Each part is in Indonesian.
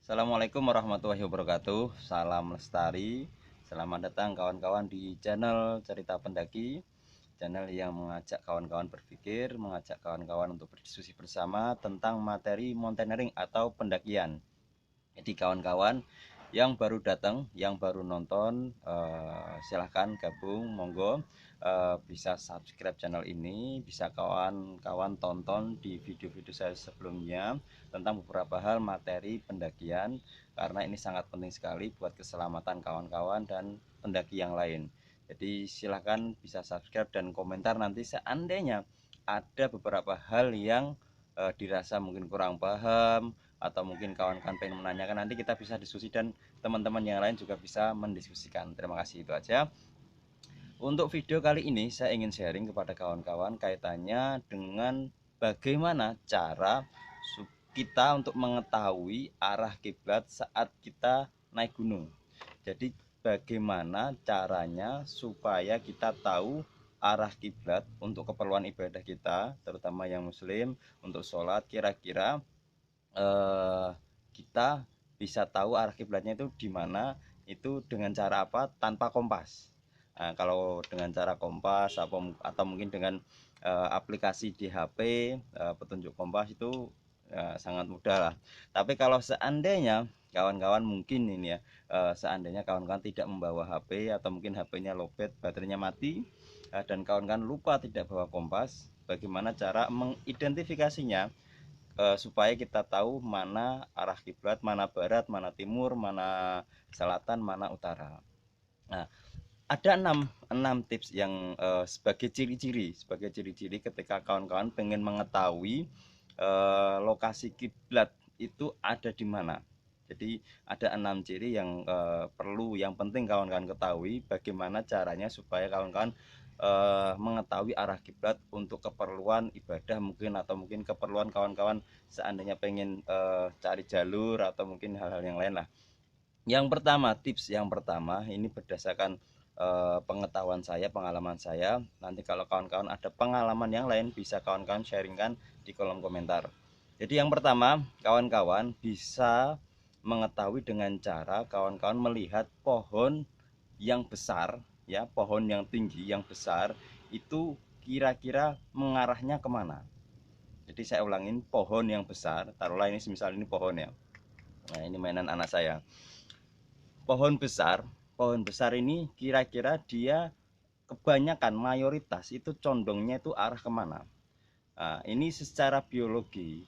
Assalamualaikum warahmatullahi wabarakatuh. Salam lestari. Selamat datang kawan-kawan di channel Cerita Pendaki, channel yang mengajak kawan-kawan berpikir, mengajak kawan-kawan untuk berdiskusi bersama tentang materi mountaineering atau pendakian. Jadi kawan-kawan yang baru datang, yang baru nonton, silahkan gabung, monggo. Bisa subscribe channel ini, bisa kawan-kawan tonton di video-video saya sebelumnya tentang beberapa hal materi pendakian, karena ini sangat penting sekali buat keselamatan kawan-kawan dan pendaki yang lain. Jadi silahkan bisa subscribe dan komentar nanti seandainya ada beberapa hal yang dirasa mungkin kurang paham, atau mungkin kawan-kawan pengen menanyakan, nanti kita bisa diskusi dan teman-teman yang lain juga bisa mendiskusikan. Terima kasih, itu aja. Untuk video kali ini saya ingin sharing kepada kawan-kawan kaitannya dengan bagaimana cara kita untuk mengetahui arah kiblat saat kita naik gunung. Jadi bagaimana caranya supaya kita tahu arah kiblat untuk keperluan ibadah kita, terutama yang muslim, untuk sholat. Kira-kira kita bisa tahu arah kiblatnya itu di mana, itu dengan cara apa tanpa kompas. Nah, kalau dengan cara kompas atau mungkin dengan aplikasi di HP, petunjuk kompas itu sangat mudah lah. Tapi kalau seandainya kawan-kawan mungkin ini ya, seandainya kawan-kawan tidak membawa HP atau mungkin HP-nya lowbat, baterainya mati, dan kawan-kawan lupa tidak bawa kompas, bagaimana cara mengidentifikasinya supaya kita tahu mana arah kiblat, mana barat, mana timur, mana selatan, mana utara. Nah, ada enam tips yang sebagai ciri-ciri ketika kawan-kawan pengen mengetahui lokasi kiblat itu ada di mana. Jadi ada 6 ciri yang yang penting kawan-kawan ketahui, bagaimana caranya supaya kawan-kawan mengetahui arah kiblat untuk keperluan ibadah mungkin, atau mungkin keperluan kawan-kawan seandainya pengen cari jalur atau mungkin hal-hal yang lain lah. Yang pertama, tips yang pertama ini berdasarkan pengetahuan saya, pengalaman saya. Nanti kalau kawan-kawan ada pengalaman yang lain, bisa kawan-kawan sharingkan di kolom komentar. Jadi yang pertama, kawan-kawan bisa mengetahui dengan cara kawan-kawan melihat pohon yang besar, ya, pohon yang tinggi, yang besar, itu kira-kira mengarahnya kemana. Jadi saya ulangin, pohon yang besar, taruhlah ini misal ini pohon ya. Nah, ini mainan anak saya. Pohon besar ini kira-kira dia kebanyakan, mayoritas itu condongnya itu arah kemana. Nah, ini secara biologi,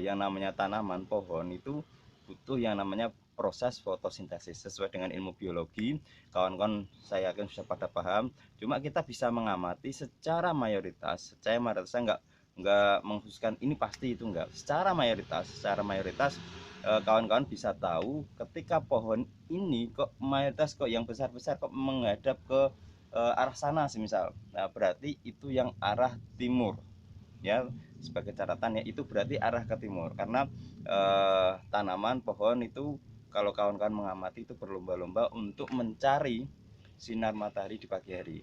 yang namanya tanaman, pohon itu butuh yang namanya proses fotosintesis sesuai dengan ilmu biologi. Kawan-kawan saya yakin sudah pada paham. Cuma kita bisa mengamati secara mayoritas enggak mengkhususkan ini pasti itu enggak. Secara mayoritas kawan-kawan bisa tahu ketika pohon ini kok mayoritas kok yang besar-besar kok menghadap ke arah sana semisal. Nah, berarti itu yang arah timur ya. Sebagai catatan ya, itu berarti arah ke timur, karena tanaman pohon itu kalau kawan-kawan mengamati itu berlomba-lomba untuk mencari sinar matahari di pagi hari.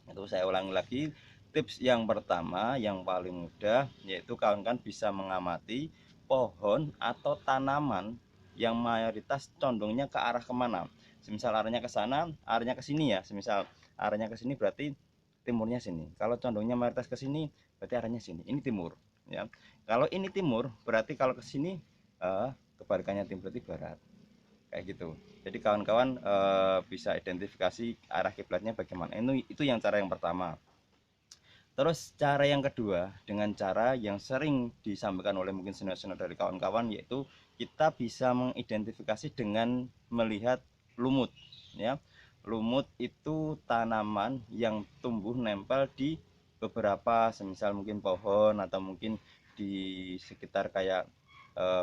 Itu saya ulangi lagi, tips yang pertama yang paling mudah yaitu kawan-kawan bisa mengamati pohon atau tanaman yang mayoritas condongnya ke arah kemana. Semisal arahnya ke sana, arahnya ke sini ya. Semisal arahnya ke sini berarti timurnya sini. Kalau condongnya mayoritas ke sini berarti arahnya sini. Ini timur ya. Kalau ini timur berarti kalau ke sini kebalikannya timur berarti barat. Kayak gitu. Jadi kawan-kawan bisa identifikasi arah kiblatnya bagaimana. Itu yang cara yang pertama. Terus cara yang kedua, dengan cara yang sering disampaikan oleh mungkin senior-senior dari kawan-kawan, yaitu kita bisa mengidentifikasi dengan melihat lumut ya. Lumut itu tanaman yang tumbuh nempel di beberapa, semisal mungkin pohon atau mungkin di sekitar kayak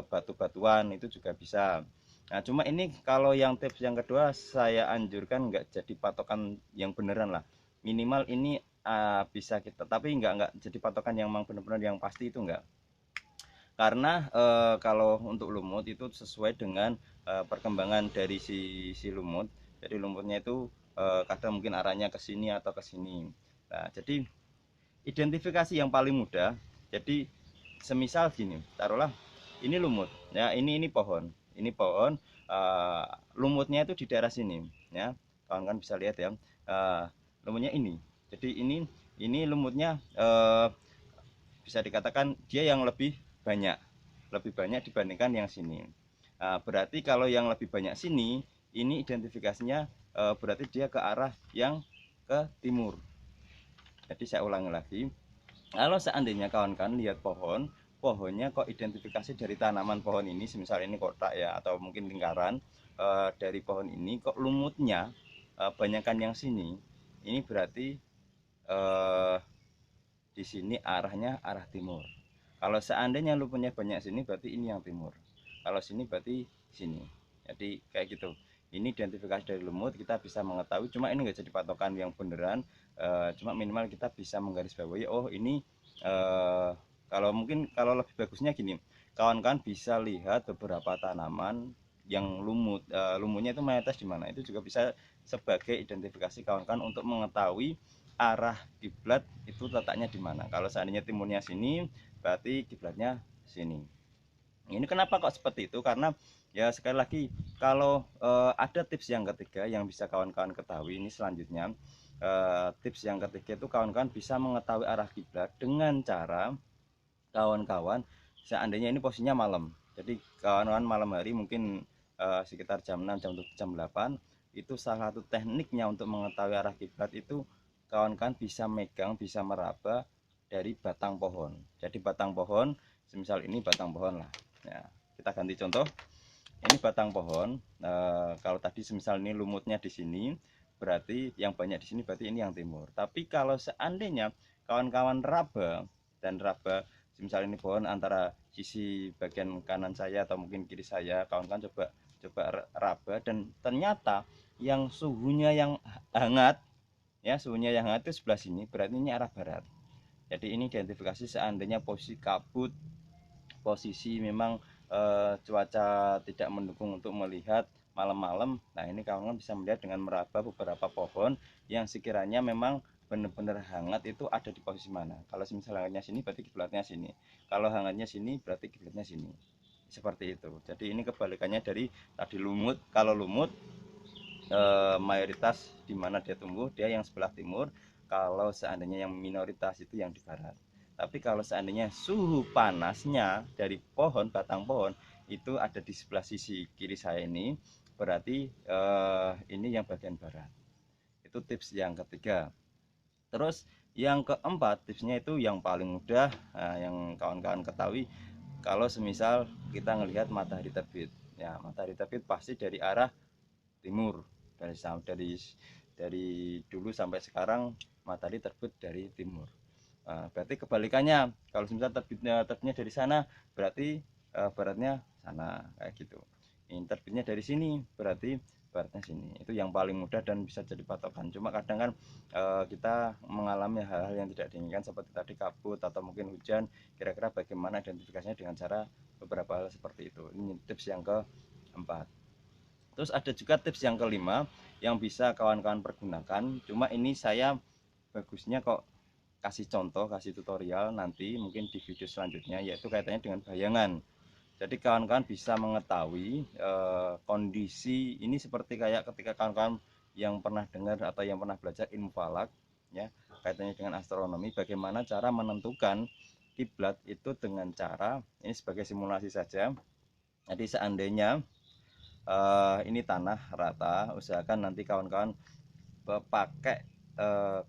batu-batuan, itu juga bisa. Nah, cuma ini kalau yang tips yang kedua saya anjurkan nggak jadi patokan yang beneran lah. Minimal ini bisa kita, tapi nggak jadi patokan yang memang benar-benar yang pasti, itu enggak. Karena kalau untuk lumut itu sesuai dengan perkembangan dari si lumut. Jadi lumutnya itu kadang mungkin arahnya ke sini atau ke sini. Nah, jadi identifikasi yang paling mudah, jadi semisal gini, taruhlah ini lumut ya, ini pohon Ini pohon lumutnya itu di daerah sini ya, kawan-kawan bisa lihat ya, lumutnya ini. Jadi ini lumutnya bisa dikatakan dia yang lebih banyak dibandingkan yang sini. Berarti kalau yang lebih banyak sini, ini identifikasinya berarti dia ke arah yang ke timur. Jadi saya ulangi lagi, kalau seandainya kawan-kawan lihat pohonnya kok identifikasi dari tanaman pohon ini, semisal ini kotak ya atau mungkin lingkaran, dari pohon ini kok lumutnya banyakkan yang sini, ini berarti di sini arahnya arah timur. Kalau seandainya lumutnya banyak sini, berarti ini yang timur. Kalau sini berarti sini. Jadi kayak gitu. Ini identifikasi dari lumut, kita bisa mengetahui. Cuma ini nggak jadi patokan yang beneran. Cuma minimal kita bisa menggarisbawahi. Oh ini kalau mungkin kalau lebih bagusnya gini, kawan-kawan bisa lihat beberapa tanaman yang lumutnya itu mayoritas di mana. Itu juga bisa sebagai identifikasi kawan-kawan untuk mengetahui arah kiblat itu letaknya di mana. Kalau seandainya timurnya sini, berarti kiblatnya sini. Ini kenapa kok seperti itu? Karena ya sekali lagi, kalau ada tips yang ketiga yang bisa kawan-kawan ketahui ini selanjutnya. Tips yang ketiga itu kawan-kawan bisa mengetahui arah kiblat dengan cara kawan-kawan seandainya ini posisinya malam. Jadi kawan-kawan malam hari mungkin sekitar jam 6, jam 7, jam 8, itu salah satu tekniknya untuk mengetahui arah kiblat itu kawan-kawan bisa megang, bisa meraba dari batang pohon. Jadi batang pohon, semisal ini batang pohon lah. Ya, kita ganti contoh. Ini batang pohon. Kalau tadi semisal ini lumutnya di sini, berarti yang banyak di sini berarti ini yang timur. Tapi kalau seandainya kawan-kawan raba dan raba, semisal ini pohon antara sisi bagian kanan saya atau mungkin kiri saya, kawan-kawan coba raba dan ternyata yang suhunya yang hangat, ya suhunya yang hangat itu sebelah sini, berarti ini arah barat. Jadi ini identifikasi seandainya posisi kabut, posisi memang cuaca tidak mendukung untuk melihat malam-malam. Nah ini kawan-kawan bisa melihat dengan meraba beberapa pohon yang sekiranya memang benar-benar hangat itu ada di posisi mana. Kalau misalnya hangatnya sini berarti kiblatnya sini, kalau hangatnya sini berarti kiblatnya sini, seperti itu. Jadi ini kebalikannya dari tadi lumut. Kalau lumut mayoritas di mana dia tumbuh, dia yang sebelah timur. Kalau seandainya yang minoritas itu yang di barat. Tapi kalau seandainya suhu panasnya dari pohon, batang pohon itu ada di sebelah sisi kiri saya ini, berarti ini yang bagian barat. Itu tips yang ketiga. Terus yang keempat, tipsnya itu yang paling mudah, yang kawan-kawan ketahui. Kalau semisal kita ngelihat matahari terbit, ya matahari terbit pasti dari arah timur. Dari dulu sampai sekarang matahari terbit dari timur. Berarti kebalikannya, kalau misalnya terbitnya dari sana, berarti baratnya sana, kayak gitu. Ini terbitnya dari sini, berarti baratnya sini. Itu yang paling mudah dan bisa jadi patokan. Cuma kadang kan kita mengalami hal-hal yang tidak diinginkan seperti tadi kabut atau mungkin hujan. Kira-kira bagaimana identifikasinya dengan cara beberapa hal seperti itu. Ini tips yang keempat. Terus ada juga tips yang kelima yang bisa kawan-kawan pergunakan. Cuma ini saya bagusnya kok kasih contoh, kasih tutorial nanti mungkin di video selanjutnya, yaitu kaitannya dengan bayangan. Jadi kawan-kawan bisa mengetahui kondisi ini seperti kayak ketika kawan-kawan yang pernah dengar atau yang pernah belajar ilmu falak, ya kaitannya dengan astronomi, bagaimana cara menentukan kiblat itu dengan cara ini sebagai simulasi saja. Jadi seandainya ini tanah rata, usahakan nanti kawan-kawan pakai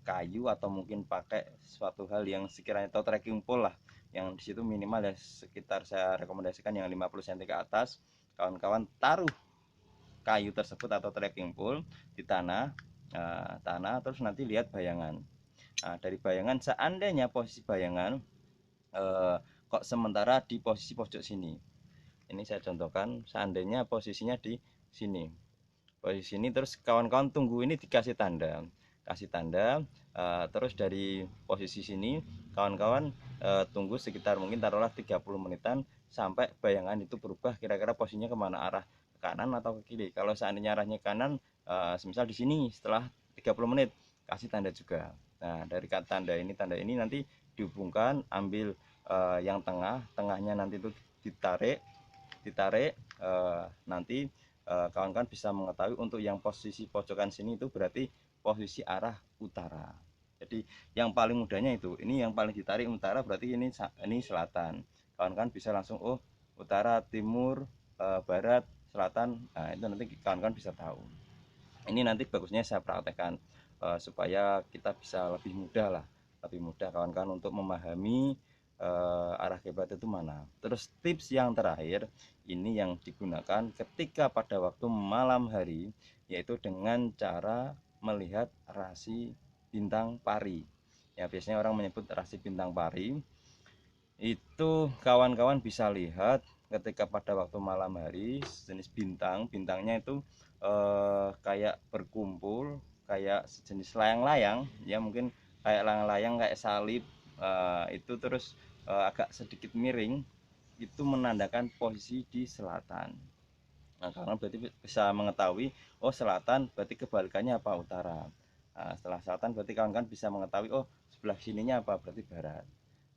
kayu atau mungkin pakai suatu hal yang sekiranya atau trekking pole lah, yang disitu minimal ya sekitar saya rekomendasikan yang 50 cm ke atas. Kawan-kawan taruh kayu tersebut atau trekking pole di tanah, terus nanti lihat bayangan. Dari bayangan seandainya posisi bayangan kok sementara di posisi pojok sini, ini saya contohkan seandainya posisinya di sini, posisi sini, terus kawan-kawan tunggu ini dikasih tanda, kasih tanda. Terus dari posisi sini kawan-kawan tunggu sekitar mungkin taruhlah 30 menitan sampai bayangan itu berubah kira-kira posisinya kemana, arah ke kanan atau ke kiri. Kalau seandainya arahnya kanan, semisal di sini setelah 30 menit kasih tanda juga. Nah dari tanda ini nanti dihubungkan, ambil yang tengahnya nanti itu ditarik, ditarik, nanti kawan-kawan bisa mengetahui untuk yang posisi pojokan sini itu berarti posisi arah utara. Jadi yang paling mudahnya itu, ini yang paling ditarik utara berarti ini selatan. Kawan-kawan bisa langsung oh utara, timur, barat, selatan. Nah, itu nanti kawan-kawan bisa tahu. Ini nanti bagusnya saya praktekkan supaya kita bisa lebih mudah lah, lebih mudah kawan-kawan untuk memahami arah kiblat itu mana. Terus tips yang terakhir ini yang digunakan ketika pada waktu malam hari, yaitu dengan cara melihat rasi bintang pari. Ya, biasanya orang menyebut rasi bintang pari. Itu kawan-kawan bisa lihat ketika pada waktu malam hari sejenis bintangnya itu kayak berkumpul, kayak sejenis layang-layang ya, mungkin kayak layang-layang kayak salib, itu terus agak sedikit miring, itu menandakan posisi di selatan. Nah, karena berarti bisa mengetahui oh selatan berarti kebalikannya apa, utara. Nah, setelah selatan berarti kawan-kawan bisa mengetahui oh sebelah sininya apa, berarti barat.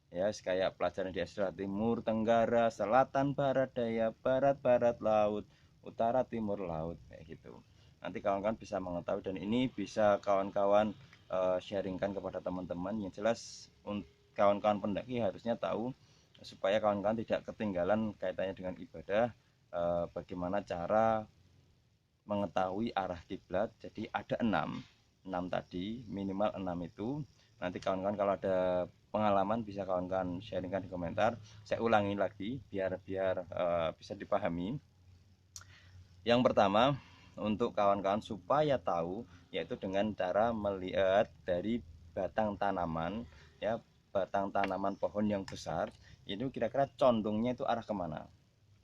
Ya kayak pelajaran di Astra, timur tenggara, selatan barat daya, barat barat laut, utara timur laut, kayak gitu. Nanti kawan-kawan bisa mengetahui, dan ini bisa kawan-kawan sharingkan kepada teman-teman. Yang jelas kawan-kawan pendaki harusnya tahu supaya kawan-kawan tidak ketinggalan kaitannya dengan ibadah, bagaimana cara mengetahui arah kiblat. Jadi ada 6 tadi, minimal 6 itu. Nanti kawan-kawan kalau ada pengalaman bisa kawan-kawan sharingkan di komentar. Saya ulangi lagi biar bisa dipahami. Yang pertama, untuk kawan-kawan supaya tahu, yaitu dengan cara melihat dari batang tanaman ya, batang tanaman pohon yang besar itu kira-kira condongnya itu arah kemana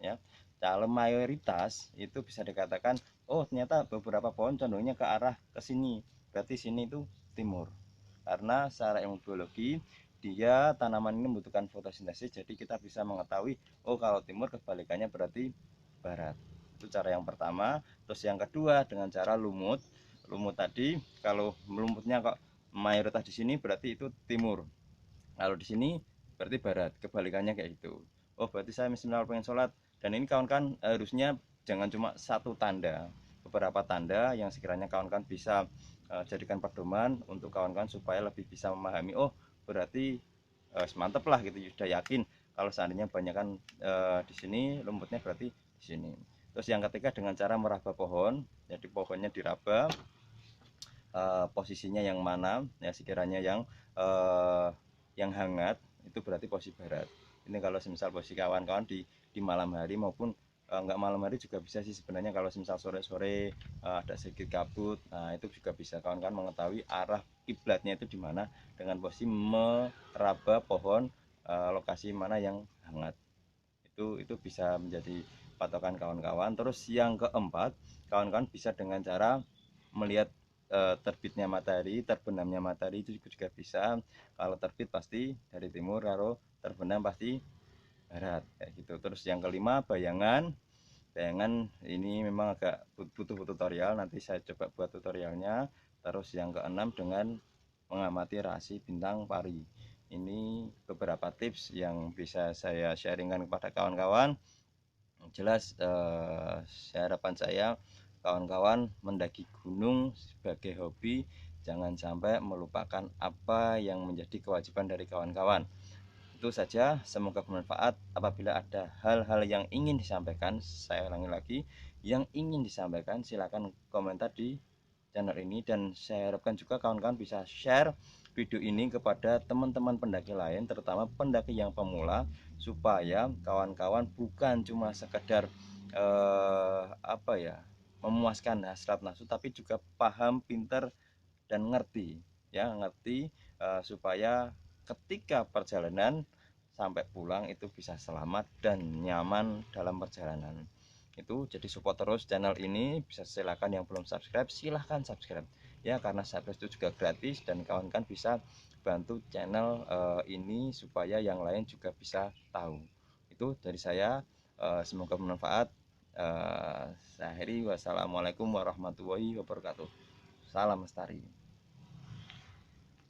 ya. Kalau mayoritas itu bisa dikatakan oh ternyata beberapa pohon condongnya ke arah ke sini, berarti sini itu timur. Karena secara ilmu biologi dia tanaman ini membutuhkan fotosintesis, jadi kita bisa mengetahui oh kalau timur kebalikannya berarti barat. Itu cara yang pertama. Terus yang kedua dengan cara lumut. Lumut tadi kalau lumutnya kok mayoritas di sini berarti itu timur, kalau di sini berarti barat, kebalikannya kayak gitu. Oh berarti saya minimal pengen sholat, dan ini kawan-kawan harusnya jangan cuma satu tanda, beberapa tanda yang sekiranya kawan-kawan bisa jadikan pedoman untuk kawan-kawan supaya lebih bisa memahami oh berarti mantep lah gitu, sudah yakin kalau seandainya banyakkan di sini lumutnya berarti di sini. Terus yang ketiga dengan cara meraba pohon, jadi pohonnya diraba, posisinya yang mana ya, sekiranya yang hangat itu berarti posisi barat. Ini kalau semisal posisi kawan-kawan di malam hari maupun enggak malam hari juga bisa sih sebenarnya. Kalau semisal sore-sore ada sedikit kabut, nah itu juga bisa kawan-kawan mengetahui arah kiblatnya itu di mana dengan posisi meraba pohon lokasi mana yang hangat. Itu bisa menjadi patokan kawan-kawan. Terus yang keempat, kawan-kawan bisa dengan cara melihat terbitnya matahari, terbenamnya matahari, itu juga bisa. Kalau terbit pasti dari timur, kalau terbenam pasti barat, kayak gitu. Terus yang kelima, bayangan ini memang agak butuh tutorial, nanti saya coba buat tutorialnya. Terus yang keenam dengan mengamati rasi bintang pari. Ini beberapa tips yang bisa saya sharingkan kepada kawan-kawan. Jelas harapan saya kawan-kawan mendaki gunung sebagai hobi jangan sampai melupakan apa yang menjadi kewajiban dari kawan-kawan. Itu saja, semoga bermanfaat. Apabila ada hal-hal yang ingin disampaikan, saya ulangi lagi, yang ingin disampaikan silakan komentar di channel ini, dan saya harapkan juga kawan-kawan bisa share video ini kepada teman-teman pendaki lain, terutama pendaki yang pemula, supaya kawan-kawan bukan cuma sekedar memuaskan hasrat nafsu, tapi juga paham, pinter, dan ngerti supaya ketika perjalanan sampai pulang itu bisa selamat dan nyaman dalam perjalanan itu. Jadi support terus channel ini, bisa silakan yang belum subscribe silahkan subscribe ya, karena subscribe itu juga gratis, dan kawan-kawan bisa bantu channel ini supaya yang lain juga bisa tahu. Itu dari saya, semoga bermanfaat. Saya akhiri, wassalamualaikum warahmatullahi wabarakatuh. Salam lestari.